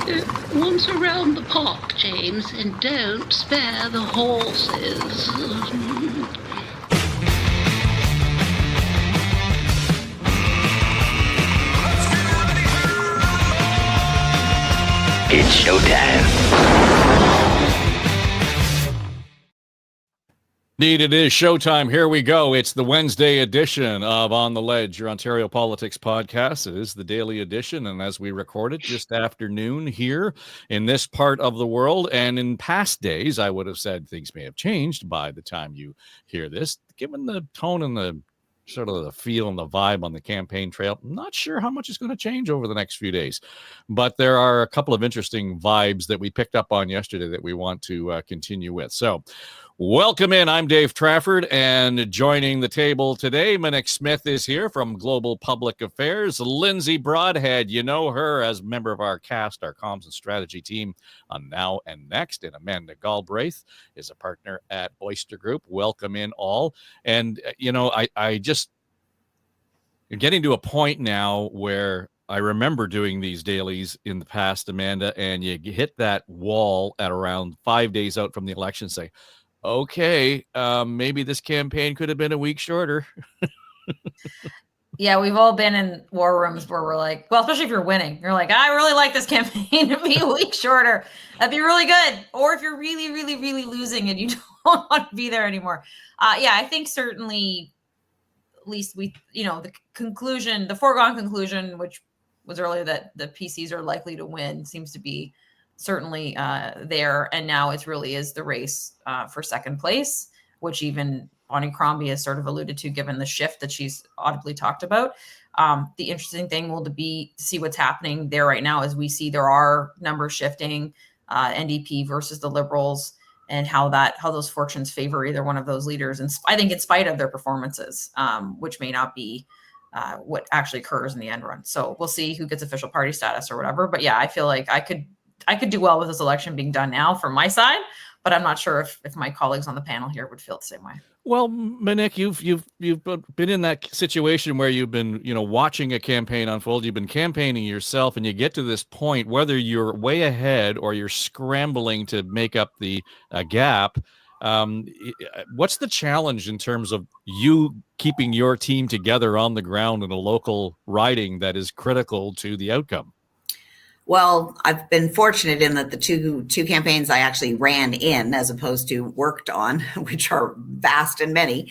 Once around the park, James, and don't spare the horses. It's showtime. Indeed, it is showtime. Here we go. It's the Wednesday edition of On the Ledge, your Ontario Politics podcast. It is the daily edition, and as we record it, just afternoon here in this part of the world. And in past days, I would have said things may have changed by the time you hear this, given the tone and the sort of the feel and the vibe on the campaign trail. I'm not sure how much is going to change over the next few days, but there are a couple of interesting vibes that we picked up on yesterday that we want to continue with. So welcome in. I'm Dave Trafford, and joining the table today, Monique Smith is here from Global Public Affairs. Lindsay Broadhead, you know her as a member of our cast, our comms and strategy team on Now and Next. And Amanda Galbraith is a partner at Oyster Group. Welcome in all. And, I just, you're getting to a point now where I remember doing these dailies in the past, Amanda, and you hit that wall at around 5 days out from the election, say, okay, maybe this campaign could have been a week shorter. Yeah, we've all been in war rooms where we're like, well, especially if you're winning, you're like, I really like this campaign to be a week shorter. That'd be really good. Or if you're really, really, really losing and you don't want to be there anymore. I think certainly, at least the conclusion, the foregone conclusion, which was earlier that the PCs are likely to win, seems to be certainly there. And now it really is the race for second place, which even Bonnie Crombie has sort of alluded to, given the shift that she's audibly talked about. The interesting thing will be to see what's happening there right now, as we see there are numbers shifting, NDP versus the Liberals, and how those fortunes favor either one of those leaders. And I think in spite of their performances, which may not be what actually occurs in the end run. So we'll see who gets official party status or whatever. But yeah, I feel like I could do well with this election being done now from my side, but I'm not sure if my colleagues on the panel here would feel the same way. Well, Monique, you've been in that situation where you've been, watching a campaign unfold. You've been campaigning yourself, and you get to this point, whether you're way ahead or you're scrambling to make up the gap. What's the challenge in terms of you keeping your team together on the ground in a local riding that is critical to the outcome? Well, I've been fortunate in that the two campaigns I actually ran in as opposed to worked on, which are vast and many.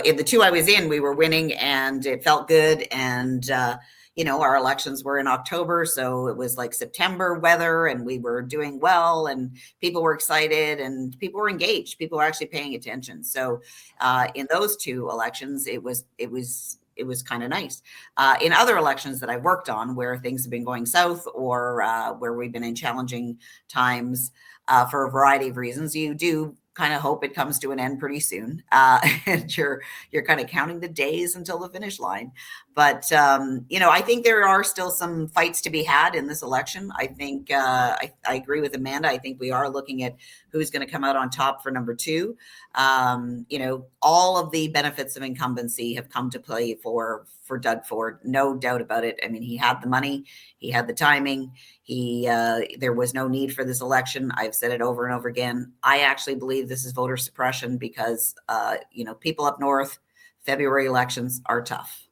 In the two I was in, we were winning and it felt good. And, our elections were in October. So it was like September weather and we were doing well and people were excited and people were engaged. People were actually paying attention. So in those two elections, it was kind of nice. In other elections that I worked on where things have been going south or where we've been in challenging times for a variety of reasons, you do kind of hope it comes to an end pretty soon. And you're kind of counting the days until the finish line. But, I think there are still some fights to be had in this election. I think I agree with Amanda. I think we are looking at who's going to come out on top for number two. All of the benefits of incumbency have come to play for Doug Ford. No doubt about it. I mean, he had the money, he had the timing. There was no need for this election. I've said it over and over again. I actually believe this is voter suppression because, people up north, February elections are tough.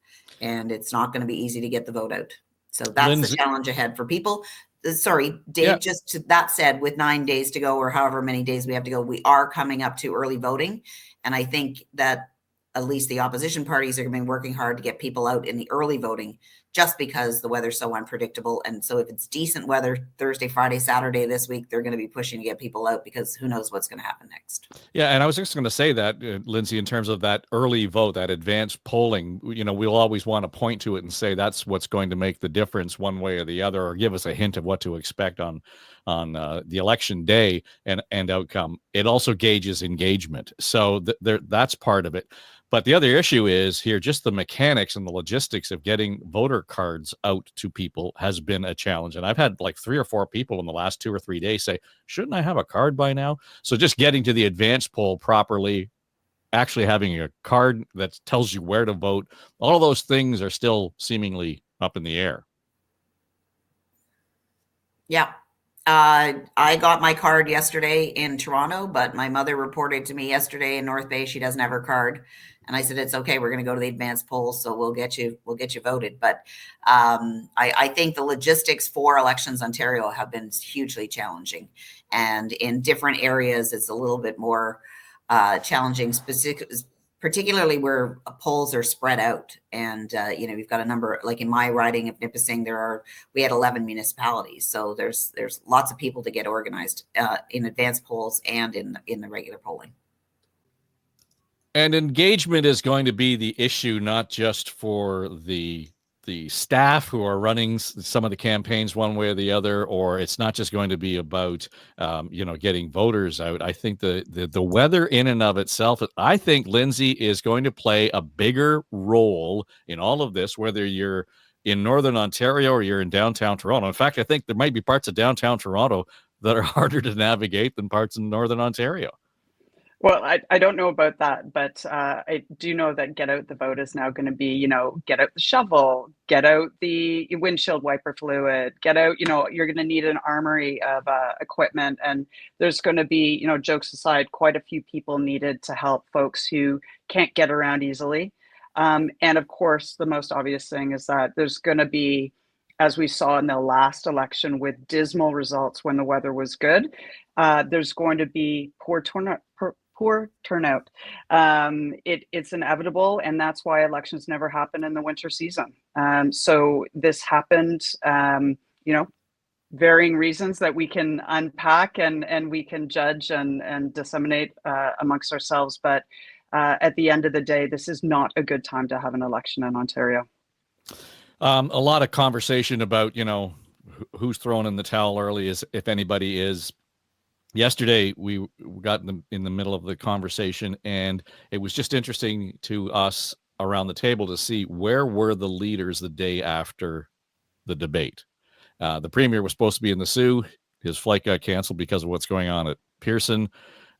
And it's not going to be easy to get the vote out. So that's Lindsay, the challenge ahead for people. Sorry, Dave, yeah. Just that said, with 9 days to go or however many days we have to go, we are coming up to early voting. And I think that at least the opposition parties are going to be working hard to get people out in the early voting just because the weather's so unpredictable. And so if it's decent weather Thursday, Friday, Saturday this week, they're going to be pushing to get people out because who knows what's going to happen next. Yeah, and I was just going to say that, Lindsay, in terms of that early vote, that advanced polling, we'll always want to point to it and say that's what's going to make the difference one way or the other, or give us a hint of what to expect on the election day and outcome. It also gauges engagement. So that's part of it. But the other issue is here, just the mechanics and the logistics of getting voter cards out to people has been a challenge. And I've had like 3 or 4 people in the last 2 or 3 days say, shouldn't I have a card by now? So just getting to the advance poll properly, actually having a card that tells you where to vote, all of those things are still seemingly up in the air. Yeah. I got my card yesterday in Toronto, but my mother reported to me yesterday in North Bay she doesn't have her card, and I said it's okay. We're going to go to the advanced polls, so we'll get you voted. But I think the logistics for Elections Ontario have been hugely challenging, and in different areas it's a little bit more challenging, particularly where polls are spread out. And we've got a number, like in my riding of Nipissing, we had 11 municipalities, so there's lots of people to get organized in advanced polls and in the regular polling. And engagement is going to be the issue, not just for the staff who are running some of the campaigns one way or the other, or it's not just going to be about getting voters out. I think the weather in and of itself, I think Lindsay is going to play a bigger role in all of this, whether you're in Northern Ontario or you're in downtown Toronto. In fact, I think there might be parts of downtown Toronto that are harder to navigate than parts in Northern Ontario. Well, I don't know about that, but I do know that get out the vote is now going to be, get out the shovel, get out the windshield wiper fluid, get out, you're going to need an armory of equipment. And there's going to be, jokes aside, quite a few people needed to help folks who can't get around easily. And of course, the most obvious thing is that there's going to be, as we saw in the last election with dismal results when the weather was good, there's going to be poor turnout. It's inevitable, and that's why elections never happen in the winter season. So this happened, varying reasons that we can unpack and we can judge and disseminate amongst ourselves. But at the end of the day, this is not a good time to have an election in Ontario. A lot of conversation about, who's thrown in the towel early, if anybody is. Yesterday, we got in the middle of the conversation, and it was just interesting to us around the table to see where were the leaders the day after the debate. The premier was supposed to be in the Sioux. His flight got canceled because of what's going on at Pearson.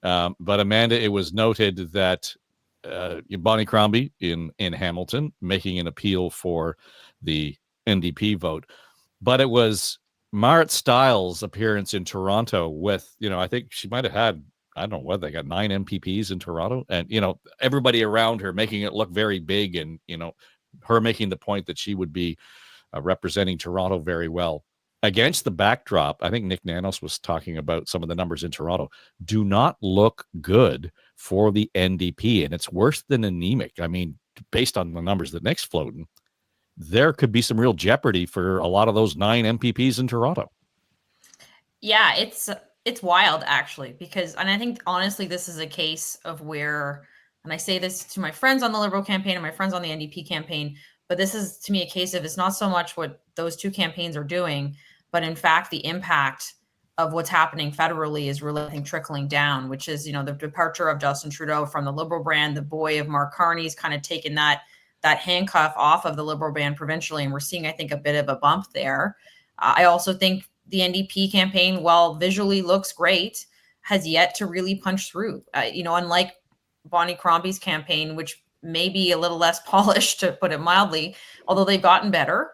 But Amanda, it was noted that Bonnie Crombie in Hamilton making an appeal for the NDP vote. But it was Marit Stiles' appearance in Toronto with, I think she might have had, I don't know what, they got 9 MPPs in Toronto, and, everybody around her making it look very big, and, her making the point that she would be representing Toronto very well. Against the backdrop, I think Nick Nanos was talking about some of the numbers in Toronto do not look good for the NDP, and it's worse than anemic. I mean, based on the numbers that Nick's floating, there could be some real jeopardy for a lot of those 9 MPPs in Toronto. Yeah, it's wild, actually, because, and I think honestly, this is a case of where, and I say this to my friends on the Liberal campaign and my friends on the NDP campaign, but this is to me a case of it's not so much what those two campaigns are doing, but in fact, the impact of what's happening federally is really, I think, trickling down, which is, the departure of Justin Trudeau from the Liberal brand, the boy of Mark Carney's kind of taken that handcuff off of the Liberal band provincially. And we're seeing, I think, a bit of a bump there. I also think the NDP campaign, while visually looks great, has yet to really punch through. Unlike Bonnie Crombie's campaign, which may be a little less polished, to put it mildly, although they've gotten better,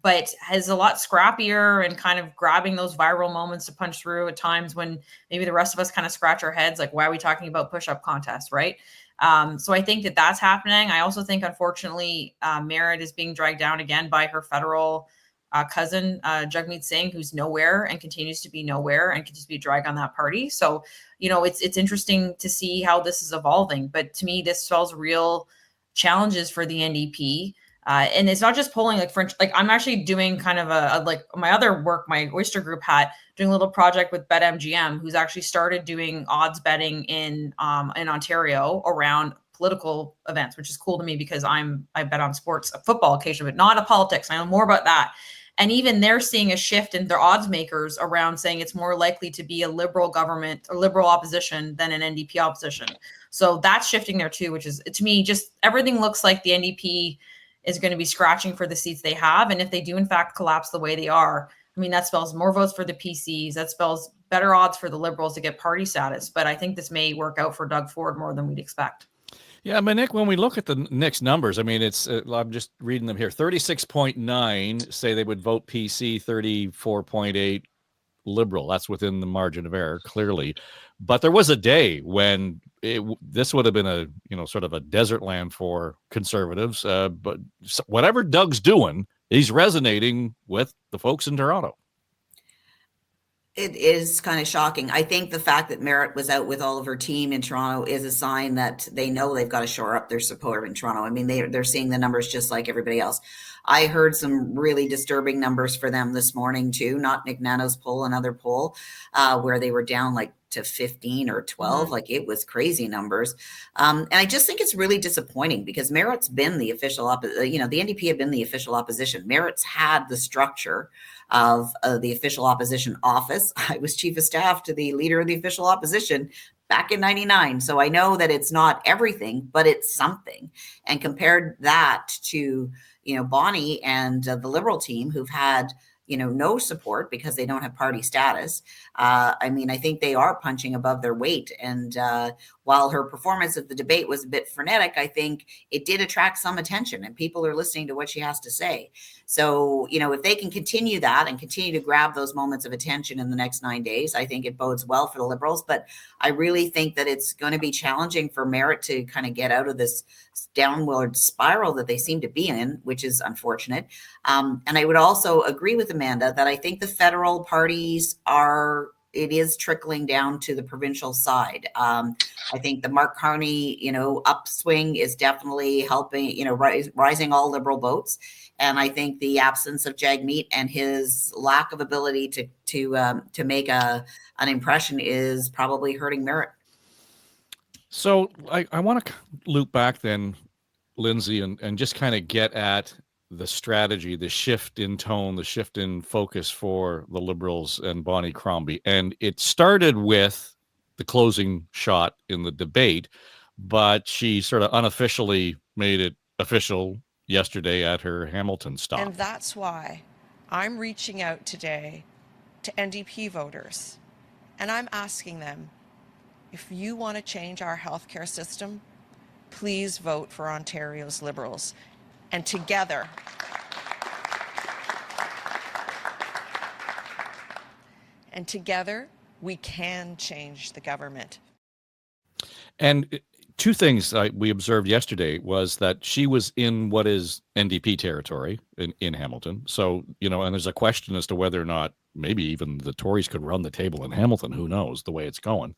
but has a lot scrappier and kind of grabbing those viral moments to punch through at times when maybe the rest of us kind of scratch our heads, like, why are we talking about push-up contests, right? So I think that's happening. I also think, unfortunately, Merit is being dragged down again by her federal cousin, Jagmeet Singh, who's nowhere and continues to be nowhere and continues to be a drag on that party. So, it's interesting to see how this is evolving. But to me, this spells real challenges for the NDP. And it's not just polling, like I'm actually doing kind of like my other work, my Oyster Group hat, doing a little project with BetMGM, who's actually started doing odds betting in Ontario around political events, which is cool to me because I bet on sports, football occasionally, but not a politics. I know more about that. And even they're seeing a shift in their odds makers around saying it's more likely to be a Liberal government or Liberal opposition than an NDP opposition. So that's shifting there too, which is, to me, just everything looks like the NDP is going to be scratching for the seats they have. And if they do, in fact, collapse the way they are, I mean, that spells more votes for the PCs. That spells better odds for the Liberals to get party status. But I think this may work out for Doug Ford more than we'd expect. Yeah, but Nick, when we look at the next numbers, I mean, it's I'm just reading them here. 36.9 say they would vote PC, 34.8 Liberal. That's within the margin of error, clearly. But there was a day when this would have been a, sort of a desert land for Conservatives. But whatever Doug's doing, he's resonating with the folks in Toronto. It is kind of shocking. I think the fact that Merritt was out with all of her team in Toronto is a sign that they know they've got to shore up their support in Toronto. I mean, they're seeing the numbers just like everybody else. I heard some really disturbing numbers for them this morning too, not Nick Nano's poll, another poll, where they were down like to 15 or 12. Like, it was crazy numbers. And I just think it's really disappointing because Merritt's been the official, the NDP have been the official opposition. Merritt's had the structure of the official opposition office. I was chief of staff to the leader of the official opposition back in 99. So I know that it's not everything, but it's something. And compared that to, Bonnie and the Liberal team who've had, no support because they don't have party status. I mean, I think they are punching above their weight. And while her performance at the debate was a bit frenetic, I think it did attract some attention and people are listening to what she has to say. So, if they can continue that and continue to grab those moments of attention in the next 9 days, I think it bodes well for the Liberals. But I really think that it's going to be challenging for Merritt to kind of get out of this downward spiral that they seem to be in, which is unfortunate. And I would also agree with Amanda that I think the federal parties it is trickling down to the provincial side. I think the Mark Carney, upswing is definitely helping, rising all Liberal votes. And I think the absence of Jagmeet and his lack of ability to make an impression is probably hurting Merritt. So I want to loop back then, Lindsay, and just kind of get at the strategy, the shift in tone, the shift in focus for the Liberals and Bonnie Crombie. And it started with the closing shot in the debate, but she sort of unofficially made it official yesterday at her Hamilton stop. And that's why I'm reaching out today to NDP voters, and I'm asking them, if you want to change our healthcare system, please vote for Ontario's Liberals. And together, we can change the government. And two things we observed yesterday was that she was in what is NDP territory in Hamilton. So, and there's a question as to whether or not maybe even the Tories could run the table in Hamilton. Who knows the way it's going.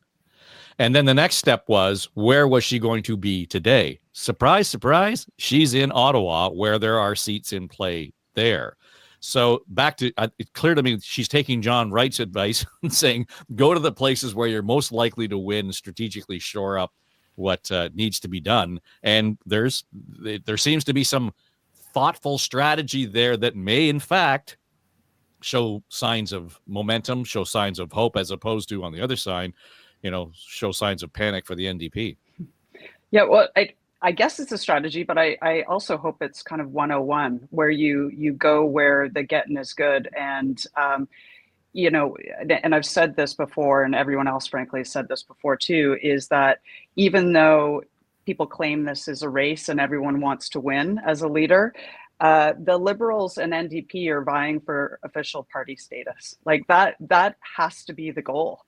And then the next step was, where was she going to be today? Surprise, surprise. She's in Ottawa, where there are seats in play there. So back to, it's clear to me she's taking John Wright's advice and saying, go to the places where you're most likely to win, strategically shore up what needs to be done. And there seems to be some thoughtful strategy there that may, in fact, show signs of momentum, show signs of hope, as opposed to, on the other side, show signs of panic for the NDP. Yeah, well, I guess it's a strategy, but I also hope it's kind of 101, where you go where the getting is good. And, and I've said this before, and everyone else, frankly, has said this before too, is that even though people claim this is a race and everyone wants to win as a leader, the Liberals and NDP are vying for official party status. Like that has to be the goal.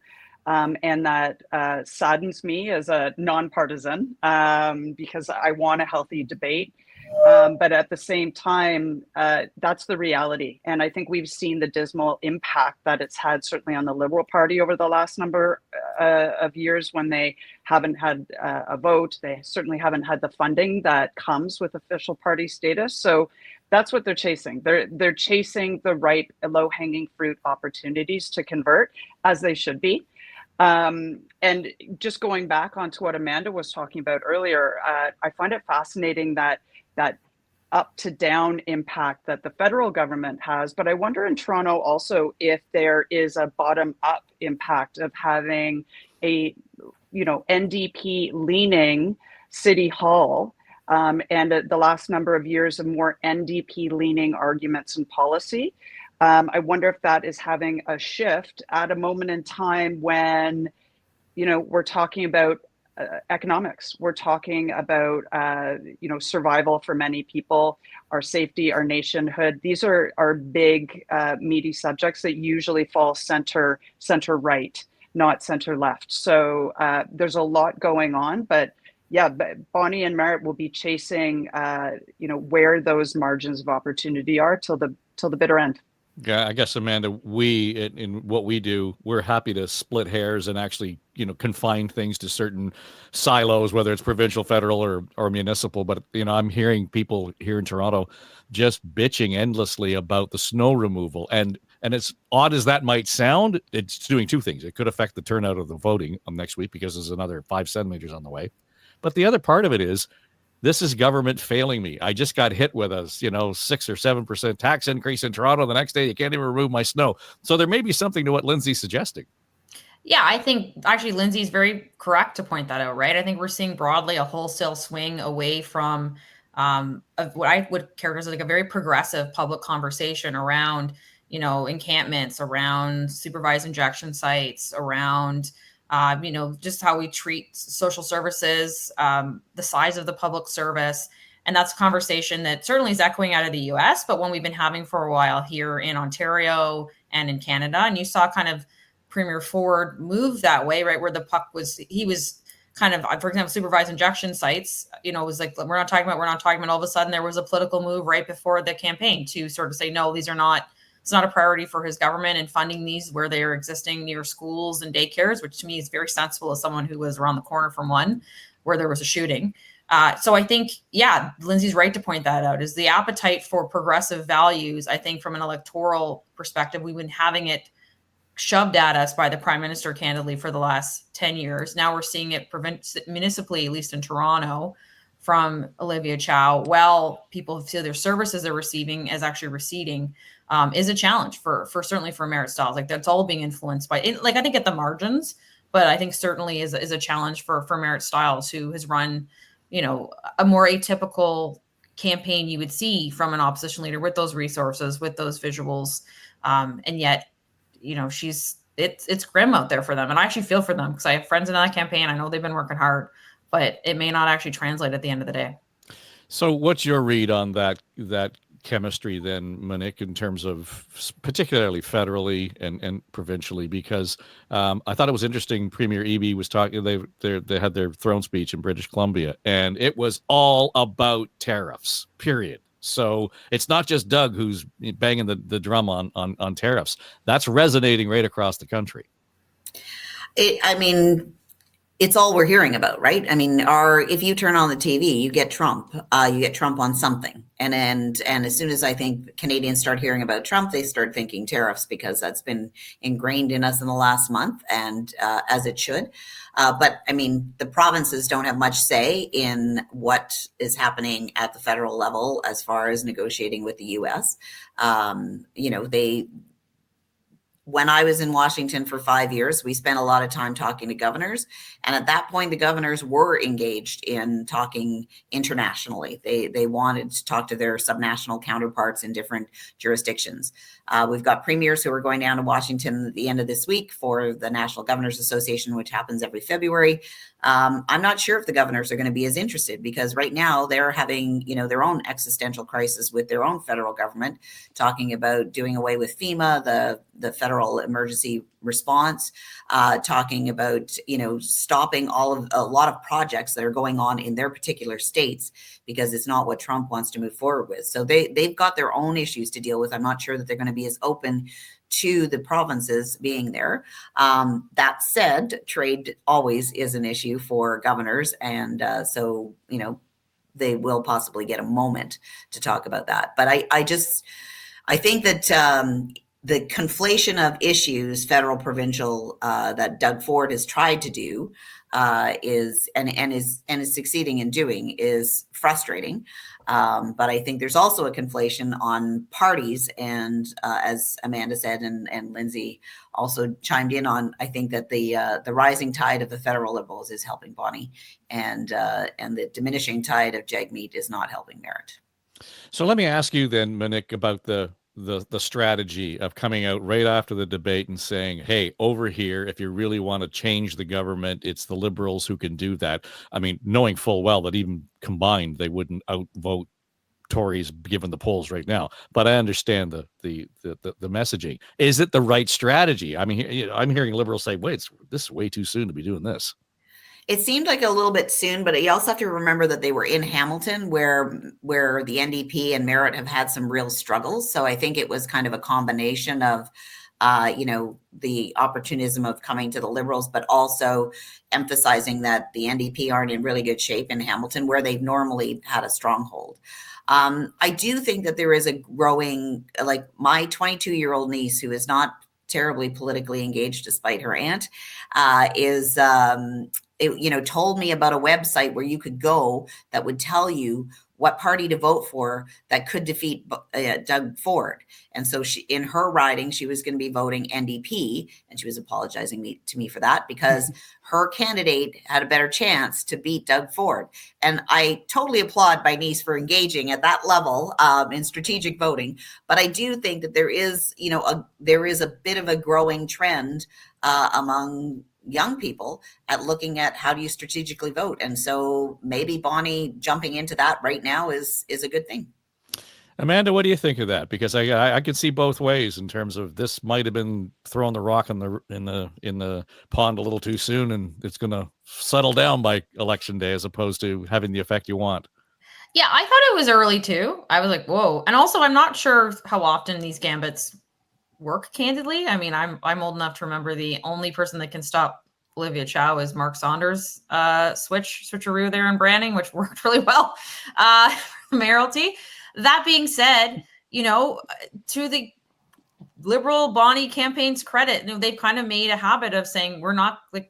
And that saddens me as a nonpartisan because I want a healthy debate. But at the same time, that's the reality. And I think we've seen the dismal impact that it's had certainly on the Liberal Party over the last number of years when they haven't had a vote. They certainly haven't had the funding that comes with official party status. So that's what they're chasing. They're chasing the right low-hanging fruit opportunities to convert, as they should be. And just going back onto what Amanda was talking about earlier, I find it fascinating that up to down impact that the federal government has, but I wonder in Toronto also if there is a bottom up impact of having a, NDP leaning city hall, and the last number of years of more NDP leaning arguments and policy. I wonder if that is having a shift at a moment in time when, we're talking about economics. We're talking about survival for many people, our safety, our nationhood. These are big, meaty subjects that usually fall center right, not center left. So there's a lot going on, but yeah, Bonnie and Merritt will be chasing, where those margins of opportunity are till the bitter end. Yeah, I guess, Amanda, we in what we do, we're happy to split hairs and actually, confine things to certain silos, whether it's provincial, federal, or municipal. But, I'm hearing people here in Toronto just bitching endlessly about the snow removal. And as odd as that might sound, it's doing two things. It could affect the turnout of the voting next week because there's another 5 centimeters on the way. But the other part of it is, this is government failing me. I just got hit with a 6 or 7% tax increase in Toronto. The next day, you can't even remove my snow. So there may be something to what Lindsay's suggesting. Yeah, I think actually Lindsay's very correct to point that out, right? I think we're seeing broadly a wholesale swing away from of what I would characterize as like a very progressive public conversation around, encampments, around supervised injection sites, around just how we treat social services, the size of the public service. And that's a conversation that certainly is echoing out of the US, but one we've been having for a while here in Ontario and in Canada. And you saw kind of Premier Ford move that way, right? Where the puck was, he was kind of, for example, supervised injection sites, it was like, we're not talking about, all of a sudden there was a political move right before the campaign to sort of say, no, it's not a priority for his government, and funding these where they are existing near schools and daycares, which to me is very sensible as someone who was around the corner from one where there was a shooting. So I think, yeah, Lindsay's right to point that out, is the appetite for progressive values. I think from an electoral perspective, we've been having it shoved at us by the prime minister candidly for the last 10 years. Now we're seeing it municipally, at least in Toronto, from Olivia Chow. Well, people feel their services they're receiving as actually receding, is a challenge for certainly for Merritt Stiles. Like that's all being influenced by it, like I think at the margins, but I think certainly is a challenge for Merritt Stiles, who has run, a more atypical campaign you would see from an opposition leader with those resources, with those visuals, and yet, it's grim out there for them. And I actually feel for them because I have friends in that campaign. I know they've been working hard, but it may not actually translate at the end of the day. So what's your read on that chemistry then, Monique, in terms of particularly federally and provincially? Because I thought it was interesting. Premier Eby was talking. They had their throne speech in British Columbia, and it was all about tariffs. Period. So it's not just Doug who's banging the drum on tariffs. That's resonating right across the country. It's all we're hearing about, right? If you turn on the TV, you get Trump. You get Trump on something, and as soon as I think Canadians start hearing about Trump, they start thinking tariffs, because that's been ingrained in us in the last month, and as it should. But the provinces don't have much say in what is happening at the federal level as far as negotiating with the U.S. When I was in Washington for 5 years, we spent a lot of time talking to governors. And at that point, the governors were engaged in talking internationally. They wanted to talk to their subnational counterparts in different jurisdictions. We've got premiers who are going down to Washington at the end of this week for the National Governors Association, which happens every February. I'm not sure if the governors are going to be as interested, because right now they're having, their own existential crisis with their own federal government, talking about doing away with FEMA, the federal emergency response, talking about, stopping a lot of projects that are going on in their particular states, because it's not what Trump wants to move forward with. So they've got their own issues to deal with. I'm not sure that they're going to be as open to the provinces being there. That said, trade always is an issue for governors. And so, they will possibly get a moment to talk about that. But I think that the conflation of issues, federal, provincial, that Doug Ford has tried to do is succeeding in doing, is frustrating. But I think there's also a conflation on parties, and as Amanda said, and Lindsay also chimed in on, I think that the rising tide of the federal Liberals is helping Bonnie, and the diminishing tide of Jagmeet is not helping Merritt. So let me ask you then, Monique, about the the strategy of coming out right after the debate and saying, hey, over here, if you really want to change the government, it's the Liberals who can do that. I mean, knowing full well that even combined, they wouldn't outvote Tories given the polls right now. But I understand the messaging. Is it the right strategy? I mean, I'm hearing Liberals say, wait, this is way too soon to be doing this. It seemed like a little bit soon, but you also have to remember that they were in Hamilton, where the NDP and Merritt have had some real struggles. So I think it was kind of a combination of, the opportunism of coming to the Liberals, but also emphasizing that the NDP aren't in really good shape in Hamilton, where they've normally had a stronghold. I do think that there is a growing, like my 22-year-old niece, who is not terribly politically engaged despite her aunt, told me about a website where you could go that would tell you what party to vote for that could defeat Doug Ford. And so she, in her riding, she was going to be voting NDP, and she was apologizing to me for that because her candidate had a better chance to beat Doug Ford. And I totally applaud my niece for engaging at that level in strategic voting. But I do think that there is, there is a bit of a growing trend among young people at looking at how do you strategically vote. And so maybe Bonnie jumping into that right now is a good thing. Amanda, what do you think of that? Because I could see both ways in terms of this might have been throwing the rock in the pond a little too soon, and it's going to settle down by election day as opposed to having the effect you want. Yeah, I thought it was early too. I was like, whoa. And also, I'm not sure how often these gambits work, candidly. I mean, I'm old enough to remember the only person that can stop Olivia Chow is Mark Saunders' switcheroo there in branding, which worked really well mayoralty. That being said, to the Liberal Bonnie campaign's credit, they've kind of made a habit of saying we're not like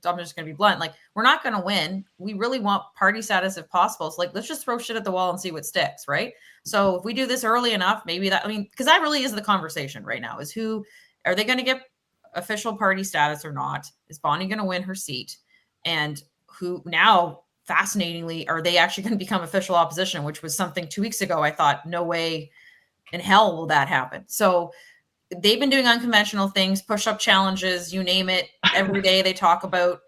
I'm just going to be blunt, like we're not going to win. We really want party status if possible. So let's just throw shit at the wall and see what sticks, right? So if we do this early enough, maybe because that really is the conversation right now: is who are they going to get official party status or not? Is Bonnie going to win her seat? And who now? Fascinatingly, are they actually going to become official opposition, which was something 2 weeks ago I thought no way in hell will that happen. So they've been doing unconventional things, push-up challenges, you name it. Every day they talk about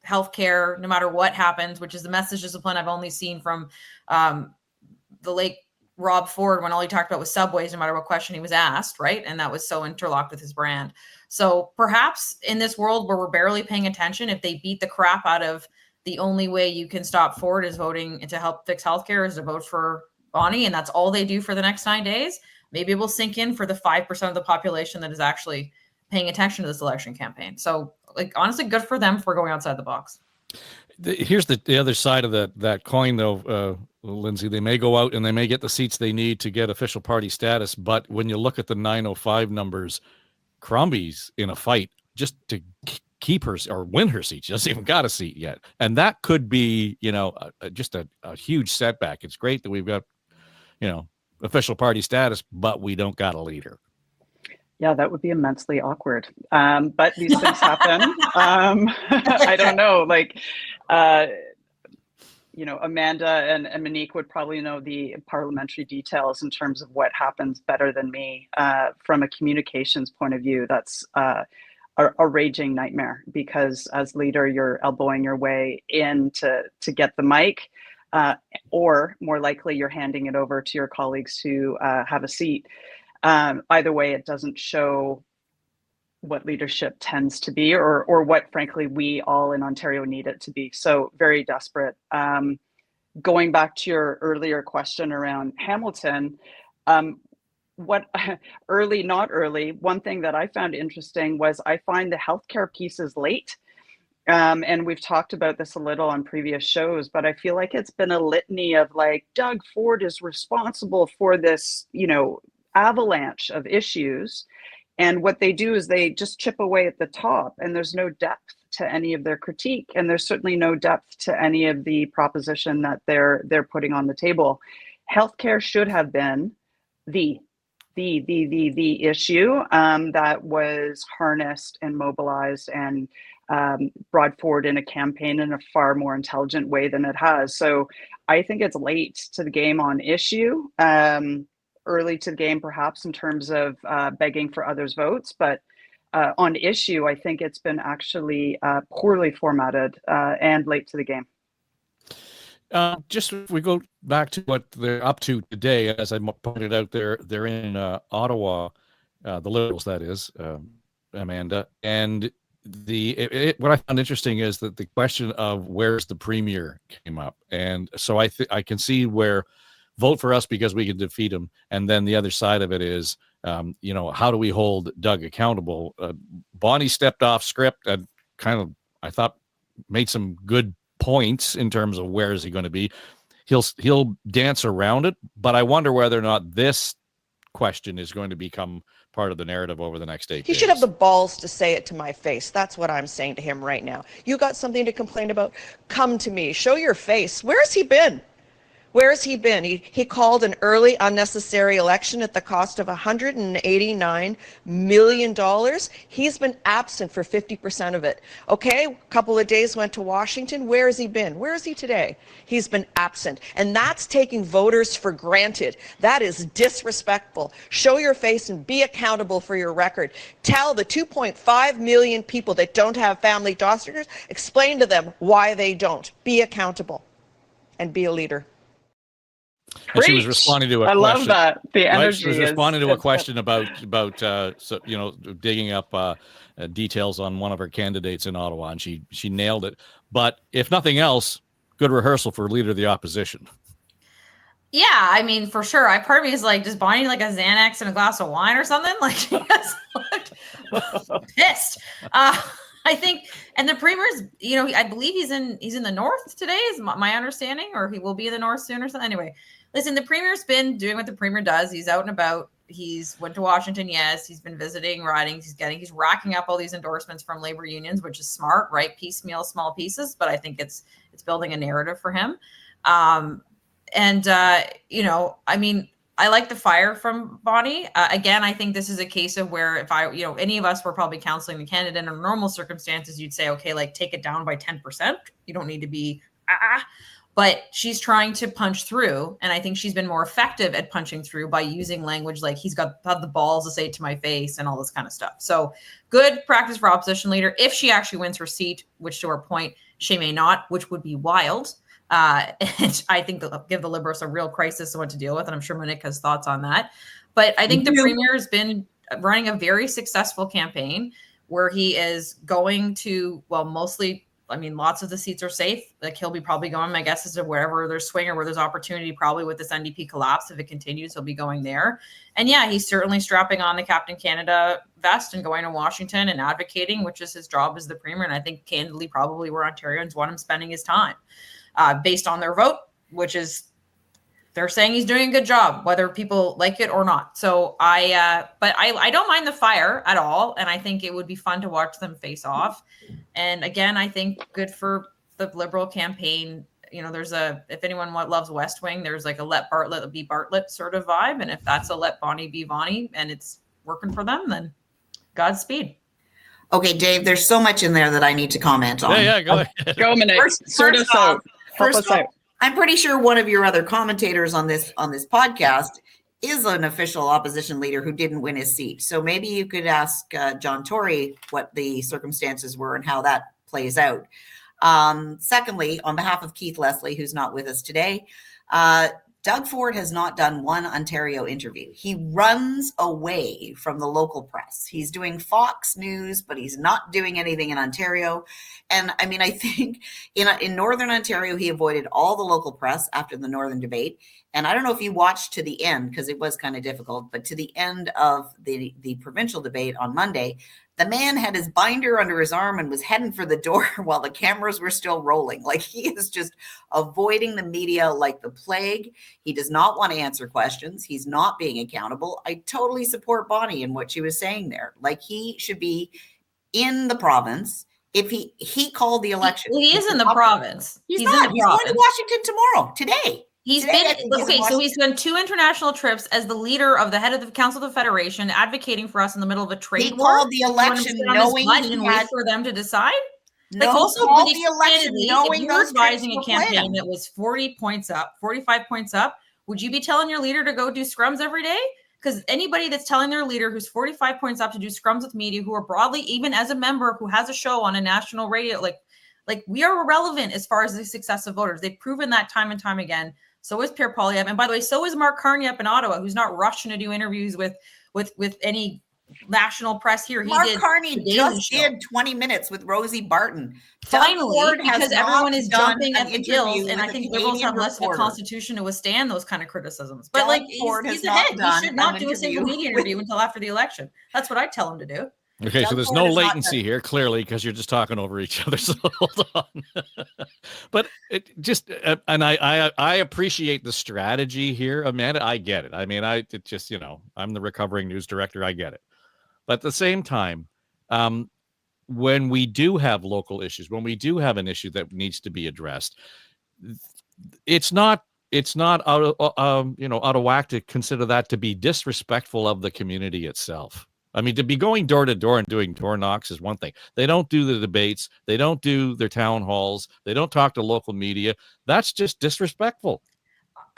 healthcare, no matter what happens, which is the message discipline I've only seen from the late Rob Ford, when all he talked about was subways, no matter what question he was asked, right? And that was so interlocked with his brand. So perhaps in this world where we're barely paying attention, if they beat the crap out of the only way you can stop Ford is voting to help fix healthcare is to vote for Bonnie, and that's all they do for the next 9 days. Maybe it will sink in for the 5% of the population that is actually paying attention to this election campaign. So, honestly, good for them for going outside the box. Here's the other side of that coin, though, Lindsay. They may go out and they may get the seats they need to get official party status, but when you look at the 905 numbers, Crombie's in a fight just to keep her or win her seat. She doesn't even got a seat yet. And that could be, just a huge setback. It's great that we've got, official party status, but we don't got a leader. Yeah, that would be immensely awkward. But these things happen. I don't know, Amanda and Monique would probably know the parliamentary details in terms of what happens better than me. From a communications point of view, that's a raging nightmare, because as leader, you're elbowing your way in to get the mic, or more likely you're handing it over to your colleagues who have a seat. Either way, it doesn't show what leadership tends to be, or what, frankly, we all in Ontario need it to be. So very desperate. Going back to your earlier question around Hamilton, what early, not early, one thing that I found interesting was I find the healthcare piece is late. And we've talked about this a little on previous shows, but I feel like it's been a litany of Doug Ford is responsible for this, avalanche of issues. And what they do is they just chip away at the top, and there's no depth to any of their critique. And there's certainly no depth to any of the proposition that they're putting on the table. Healthcare should have been the issue that was harnessed and mobilized and brought forward in a campaign in a far more intelligent way than it has. So I think it's late to the game on issue. early to the game, perhaps, in terms of begging for others' votes. But on issue, I think it's been actually poorly formatted and late to the game. Just if we go back to what they're up to today, as I pointed out, they're in Ottawa, the Liberals, that is, Amanda. And what I found interesting is that the question of where's the premier came up. And so I can see where vote for us because we can defeat him. And then the other side of it is, how do we hold Doug accountable? Bonnie stepped off script and kind of, I thought, made some good points in terms of where is he going to be. He'll dance around it, but I wonder whether or not this question is going to become part of the narrative over the next 8 days. He should have the balls to say it to my face. That's what I'm saying to him right now. You got something to complain about? Come to me. Show your face. Where has he been? Where has he been? He called an early unnecessary election at the cost of $189 million. He's been absent for 50% of it. Okay, a couple of days went to Washington. Where has he been? Where is he today? He's been absent. And that's taking voters for granted. That is disrespectful. Show your face and be accountable for your record. Tell the 2.5 million people that don't have family doctors, explain to them why they don't. Be accountable and be a leader. And she was responding to a question. I love that. The energy. Right? She was responding to a question about digging up details on one of her candidates in Ottawa, and she nailed it. But if nothing else, good rehearsal for leader of the opposition. Yeah, I mean, for sure. Part of me is like, does Bonnie need like a Xanax and a glass of wine or something? Like, she gets pissed. I think, and the premier's, I believe he's in the north today, is my understanding, or he will be in the north soon or something. Anyway, listen, the premier's been doing what the premier does. He's out and about. He's went to Washington. Yes. He's been visiting, riding. He's racking up all these endorsements from labor unions, which is smart, right? Piecemeal, small pieces. But I think it's building a narrative for him. I like the fire from Bonnie. Again, I think this is a case of where if any of us were probably counseling the candidate in normal circumstances, you'd say, okay, like take it down by 10%. You don't need to be, but she's trying to punch through. And I think she's been more effective at punching through by using language like he's got the balls to say it to my face and all this kind of stuff. So good practice for opposition leader. If she actually wins her seat, which to her point, she may not, which would be wild. And I think they'll give the Liberals a real crisis of what to deal with. And I'm sure Monique has thoughts on that. But I think the premier has been running a very successful campaign where he is going to, mostly, lots of the seats are safe. Like he'll be probably going, my guess is to wherever there's swing or where there's opportunity, probably with this NDP collapse. If it continues, he'll be going there. And yeah, he's certainly strapping on the Captain Canada vest and going to Washington and advocating, which is his job as the premier. And I think candidly, probably where Ontarians want him spending his time. Based on their vote, which is they're saying he's doing a good job, whether people like it or not. So but I don't mind the fire at all. And I think it would be fun to watch them face off. And again, I think good for the Liberal campaign. If anyone loves West Wing, there's like a let Bartlett be Bartlett sort of vibe. And if that's a let Bonnie be Bonnie and it's working for them, then Godspeed. Okay, Dave, there's so much in there that I need to comment on. Yeah, go ahead. Go, Monique. First off, I'm pretty sure one of your other commentators on this podcast is an official opposition leader who didn't win his seat. So maybe you could ask John Tory what the circumstances were and how that plays out. Secondly, on behalf of Keith Leslie, who's not with us today, Doug Ford has not done one Ontario interview. He runs away from the local press. He's doing Fox News, but he's not doing anything in Ontario. And I think in Northern Ontario, he avoided all the local press after the Northern debate. And I don't know if you watched to the end, because it was kind of difficult, but to the end of the provincial debate on Monday, the man had his binder under his arm and was heading for the door while the cameras were still rolling. Like, he is just avoiding the media like the plague. He does not want to answer questions. He's not being accountable. I totally support Bonnie in what she was saying there. Like, he should be in the province. If he called the election. He is in the province. He's not. He's going to Washington tomorrow, today. So he's done 2 international trips as the leader of the head of the Council of the Federation, advocating for us in the middle of a trade war. He called the election knowing and wait for them to decide. If you were advising a campaign that was 40 points up, 45 points up, would you be telling your leader to go do scrums every day? Because anybody that's telling their leader who's 45 points up to do scrums with media, who are broadly, even as a member who has a show on a national radio, like we are irrelevant as far as the success of voters. They've proven that time and time again. So is Pierre Poilievre. And by the way, so is Mark Carney up in Ottawa, who's not rushing to do interviews with any national press here. Mark Carney just did 20 minutes with Rosie Barton. Finally, because everyone is jumping at the gills, and I think Liberals have less of a constitution to withstand those kind of criticisms. But like, he's ahead. He should not do a single media interview until after the election. That's what I tell him to do. Okay, so there's no latency here, clearly, because you're just talking over each other. So hold on. But it just, and I appreciate the strategy here, Amanda. I get it. I mean, it just, I'm the recovering news director. I get it. But at the same time, when we do have local issues, when we do have an issue that needs to be addressed, it's not out of whack to consider that to be disrespectful of the community itself. I mean, to be going door to door and doing door knocks is one thing. They don't do the debates. They don't do their town halls. They don't talk to local media. That's just disrespectful.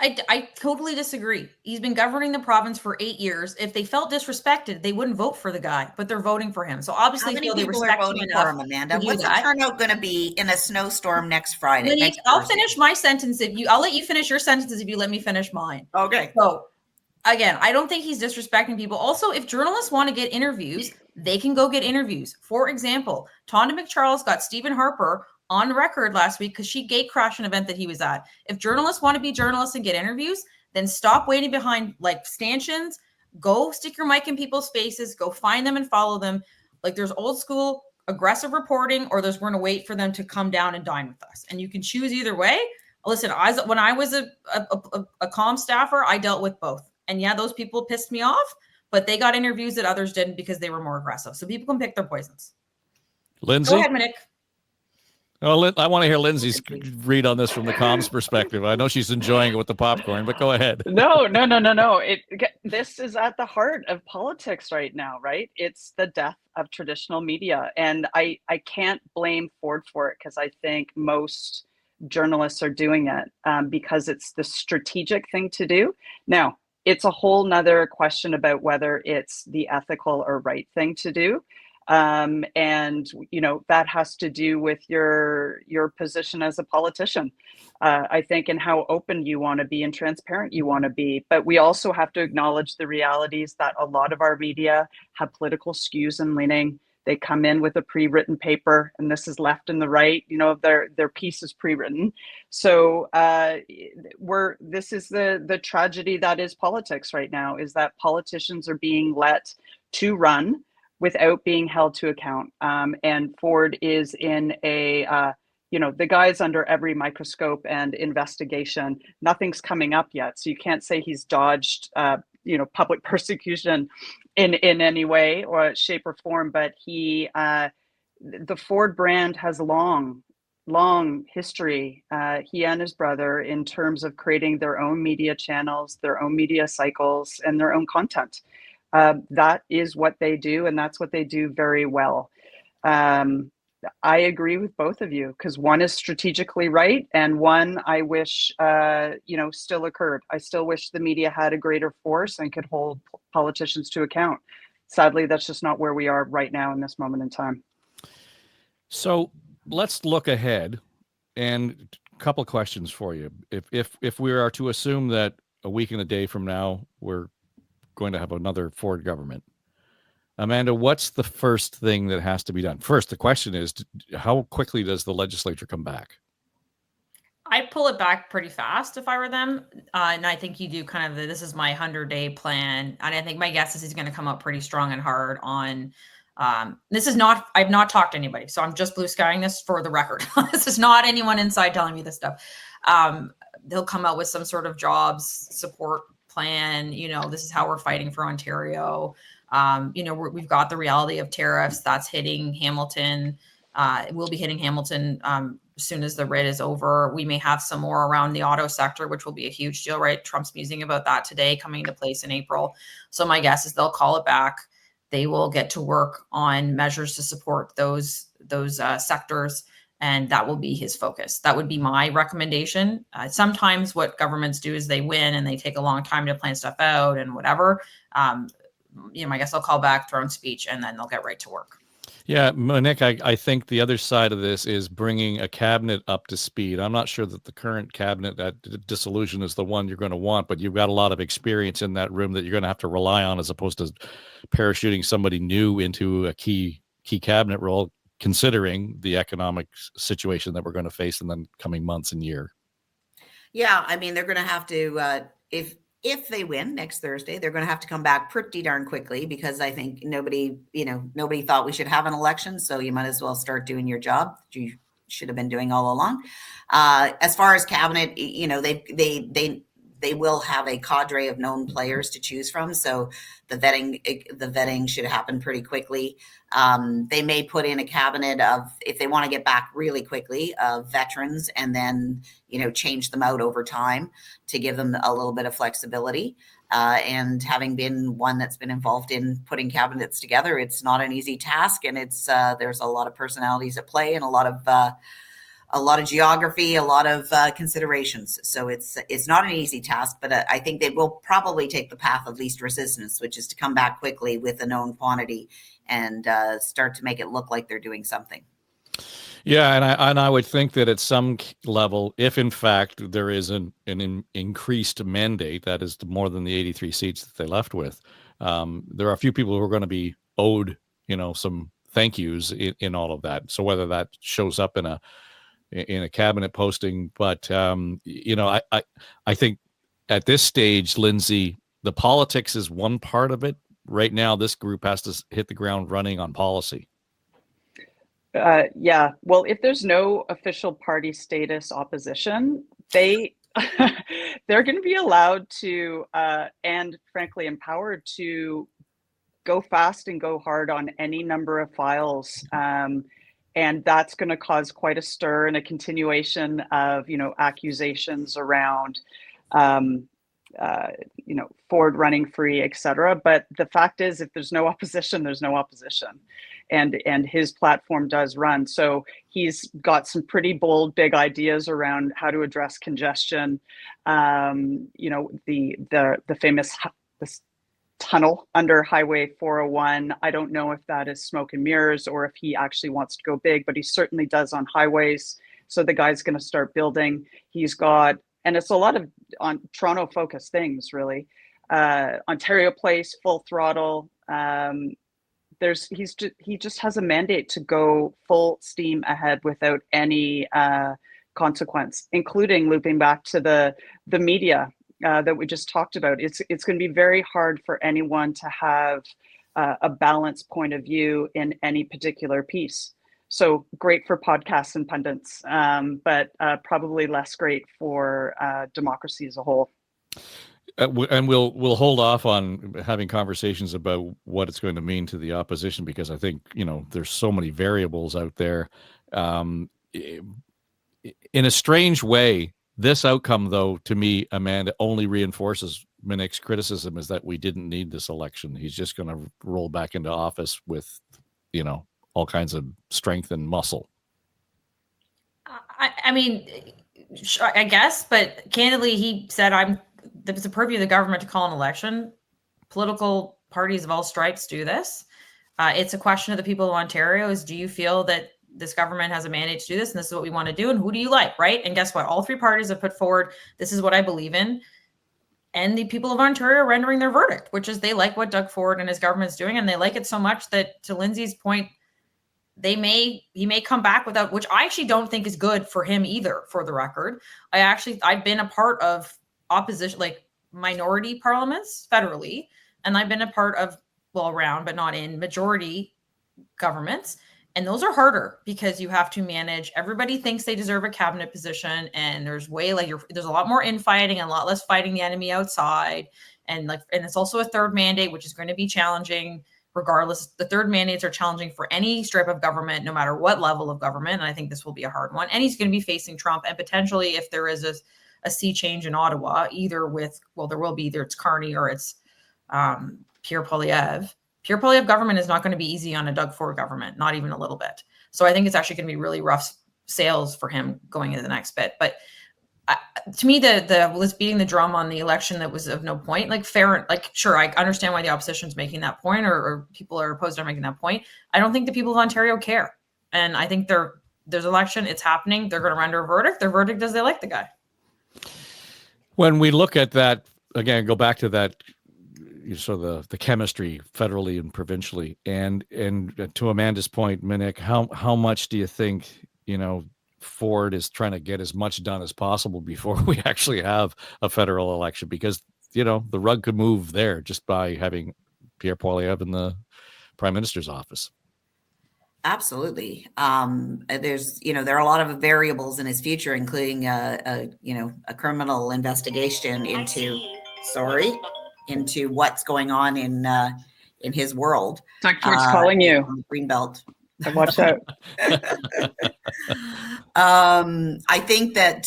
I totally disagree. He's been governing the province for 8 years. If they felt disrespected, they wouldn't vote for the guy, but they're voting for him. So obviously, how many people are voting for him, Amanda? What's the turnout going to be in a snowstorm next Friday? Monique, I'll finish my sentence I'll let you finish your sentences if you let me finish mine. Okay. So again, I don't think he's disrespecting people. Also, if journalists want to get interviews, they can go get interviews. For example, Tonda McCharles got Stephen Harper on record last week because she gate crashed an event that he was at. If journalists want to be journalists and get interviews, then stop waiting behind like stanchions. Go stick your mic in people's faces. Go find them and follow them. Like there's old school aggressive reporting, or there's we're going to wait for them to come down and dine with us. And you can choose either way. Listen, when I was a comm staffer, I dealt with both. And yeah, those people pissed me off, but they got interviews that others didn't because they were more aggressive. So people can pick their poisons. Lindsay? Go ahead, Monique. Oh, I want to hear Lindsay's read on this from the comms perspective. I know she's enjoying it with the popcorn, but go ahead. No. This is at the heart of politics right now, right? It's the death of traditional media. And I can't blame Ford for it because I think most journalists are doing it because it's the strategic thing to do. Now, it's a whole nother question about whether it's the ethical or right thing to do. And, that has to do with your position as a politician, I think, and how open you want to be and transparent you want to be. But we also have to acknowledge the realities that a lot of our media have political skews and leaning. They come in with a pre-written paper, and this is left and the right, their piece is pre-written. So this is the tragedy that is politics right now, is that politicians are being let to run without being held to account. And Ford is in the guy's under every microscope and investigation. Nothing's coming up yet. So you can't say he's dodged, public persecution in any way or shape or form, but the Ford brand has long history, he and his brother, in terms of creating their own media channels, their own media cycles, and their own content. That is what they do, and that's what they do very well. I agree with both of you because one is strategically right, and one I wish still occurred. I still wish the media had a greater force and could hold politicians to account. Sadly, that's just not where we are right now in this moment in time. So let's look ahead, and a couple of questions for you. If we are to assume that a week and a day from now we're going to have another Ford government, Amanda, what's the first thing that has to be done? First, the question is, how quickly does the legislature come back? I'd pull it back pretty fast if I were them. And I think you do kind of this is my 100-day plan. And I think my guess is he's going to come up pretty strong and hard on this is not, I've not talked to anybody. So I'm just blue skying this for the record. This is not anyone inside telling me this stuff. They'll come out with some sort of jobs support plan. This is how we're fighting for Ontario. We've got the reality of tariffs that's hitting Hamilton. It will be hitting Hamilton as soon as the writ is over. We may have some more around the auto sector, which will be a huge deal, right? Trump's musing about that today, coming into place in April. So my guess is they'll call it back. They will get to work on measures to support those sectors. and that will be his focus. That would be my recommendation. Sometimes what governments do is they win and they take a long time to plan stuff out and whatever. I guess they'll call back, throne speech, and then they'll get right to work. Yeah, Monique, I think the other side of this is bringing a cabinet up to speed. I'm not sure that the current cabinet at dissolution is the one you're going to want, but you've got a lot of experience in that room that you're going to have to rely on, as opposed to parachuting somebody new into a key cabinet role, considering the economic situation that we're going to face in the coming months and year. Yeah, I mean, they're going to have to, if they win next Thursday, they're going to have to come back pretty darn quickly, because I think nobody thought we should have an election. So you might as well start doing your job that you should have been doing all along. As far as cabinet, they will have a cadre of known players to choose from. So the vetting should happen pretty quickly. They may put in a cabinet of, if they want to get back really quickly, of veterans, and then, change them out over time to give them a little bit of flexibility. And having been one that's been involved in putting cabinets together, it's not an easy task. And it's there's a lot of personalities at play, and a lot of geography, a lot of considerations. So it's not an easy task, but I think they will probably take the path of least resistance, which is to come back quickly with a known quantity and start to make it look like they're doing something. Yeah, and I would think that at some level, if in fact there is an increased mandate, that is more than the 83 seats that they left with, there are a few people who are going to be owed, some thank yous in all of that. So whether that shows up in a cabinet posting, but I think at this stage, Lindsay, the politics is one part of it. Right now, this group has to hit the ground running on policy. Yeah. Well, if there's no official party status opposition, they're going to be allowed to, and frankly empowered to, go fast and go hard on any number of files. And that's going to cause quite a stir and a continuation of, accusations around, Ford running free, et cetera. But the fact is, if there's no opposition, there's no opposition. And his platform does run. So he's got some pretty bold, big ideas around how to address congestion. The famous this tunnel under Highway 401. I don't know if that is smoke and mirrors or if he actually wants to go big, but he certainly does on highways. So the guy's going to start building. He's got, and it's a lot of on Toronto focused things, really. Ontario Place, full throttle. He just has a mandate to go full steam ahead without any consequence, including looping back to the media that we just talked about. It's going to be very hard for anyone to have a balanced point of view in any particular piece. So great for podcasts and pundits, but probably less great for democracy as a whole. And we'll hold off on having conversations about what it's going to mean to the opposition, because I think there's so many variables out there. In a strange way, this outcome, though, to me, Amanda, only reinforces Monique's criticism, is that we didn't need this election. He's just going to roll back into office with, all kinds of strength and muscle. I mean, I guess, but candidly, he said, it's a purview of the government to call an election. Political parties of all stripes do this. It's a question of the people of Ontario is, do you feel that this government has a mandate to do this, and this is what we want to do, and who do you like, right? And guess what? All three parties have put forward, this is what I believe in. And the people of Ontario are rendering their verdict, which is they like what Doug Ford and his government's doing, and they like it so much that, to Lindsay's point, he may come back without, which I actually don't think is good for him either, for the record. I've been a part of opposition, like minority parliaments federally, and I've been a part of, around, but not in majority governments. And those are harder because you have to manage, everybody thinks they deserve a cabinet position, and there's there's a lot more infighting and a lot less fighting the enemy outside. And it's also a third mandate, which is going to be challenging regardless. The third mandates are challenging for any stripe of government, no matter what level of government. And I think this will be a hard one. And he's going to be facing Trump, and potentially, if there is a sea change in Ottawa, either there will be either it's Carney or it's Pierre Poilievre. Pierre Poilievre government is not going to be easy on a Doug Ford government, not even a little bit. So I think it's actually going to be really rough sails for him going into the next bit. But to me, the was beating the drum on the election that was of no point. Like fair, like sure, I understand why the opposition's making that point, or people are opposed to making that point. I don't think the people of Ontario care, and I think there's election, it's happening. They're going to render a verdict. Their verdict is they like the guy. When we look at that again, go back to that. So the chemistry federally and provincially, and to Amanda's point, Monique, how much do you think Ford is trying to get as much done as possible before we actually have a federal election? Because the rug could move there just by having Pierre Poilievre in the Prime Minister's office. Absolutely. There's there are a lot of variables in his future, including a criminal investigation into what's going on in his world. Doug Ford's calling you. Greenbelt. So watch out. I think that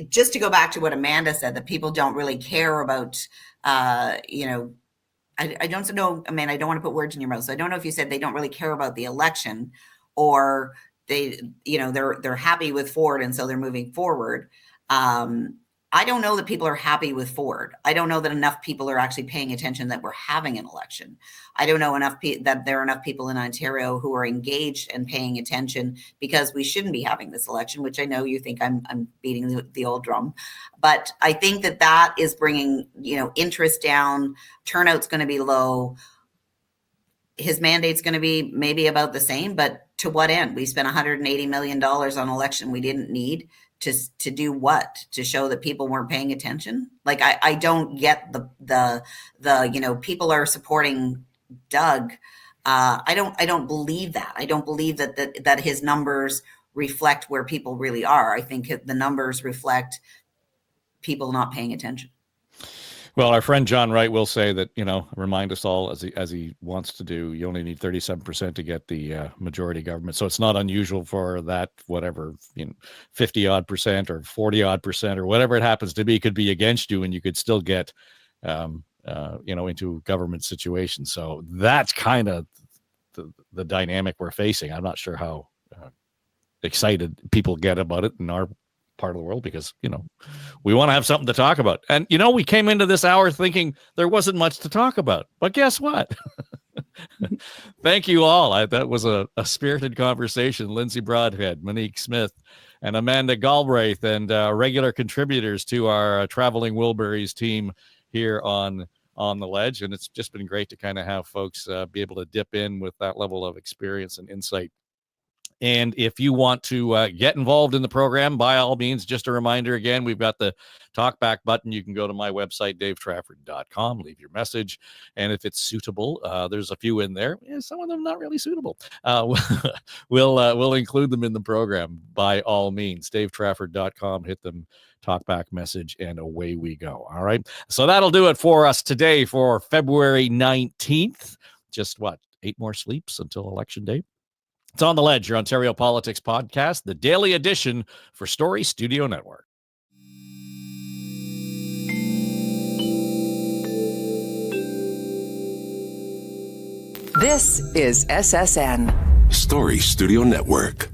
just to go back to what Amanda said, that people don't really care about, I don't know, Amanda, I don't want to put words in your mouth. So I don't know if you said they don't really care about the election, or they're happy with Ford and so they're moving forward. I don't know that people are happy with Ford. I don't know that enough people are actually paying attention that we're having an election. I don't know that there are enough people in Ontario who are engaged and paying attention, because we shouldn't be having this election, which I know you think I'm beating the old drum. But I think that is bringing, interest down. Turnout's going to be low. His mandate's going to be maybe about the same, but to what end? We spent $180 million on an election we didn't need. To do what? To show that people weren't paying attention? Like, I don't get the people are supporting Doug. I don't believe that. I don't believe that his numbers reflect where people really are. I think the numbers reflect people not paying attention. Well, our friend John Wright will say that, remind us all, as he wants to do, you only need 37% to get the majority government. So it's not unusual for that, whatever, 50 odd percent or 40 odd percent or whatever it happens to be, could be against you, and you could still get, into government situations. So that's kind of the dynamic we're facing. I'm not sure how excited people get about it in our part of the world, because we want to have something to talk about, and we came into this hour thinking there wasn't much to talk about, but guess what? Thank you all. That was a spirited conversation. Lindsay Broadhead, Monique Smith, and Amanda Galbraith, and regular contributors to our Traveling Wilburys team here on the Ledge, and it's just been great to kind of have folks be able to dip in with that level of experience and insight. And if you want to get involved in the program, by all means, just a reminder again, we've got the talkback button. You can go to my website, davetrafford.com, leave your message. And if it's suitable, there's a few in there. Some of them not really suitable. We'll include them in the program by all means. davetrafford.com, hit them, talkback message, and away we go. All right. So that'll do it for us today for February 19th. Just 8 more sleeps until Election Day? It's On the Ledge, your Ontario Politics podcast, the daily edition for Story Studio Network. This is SSN. Story Studio Network.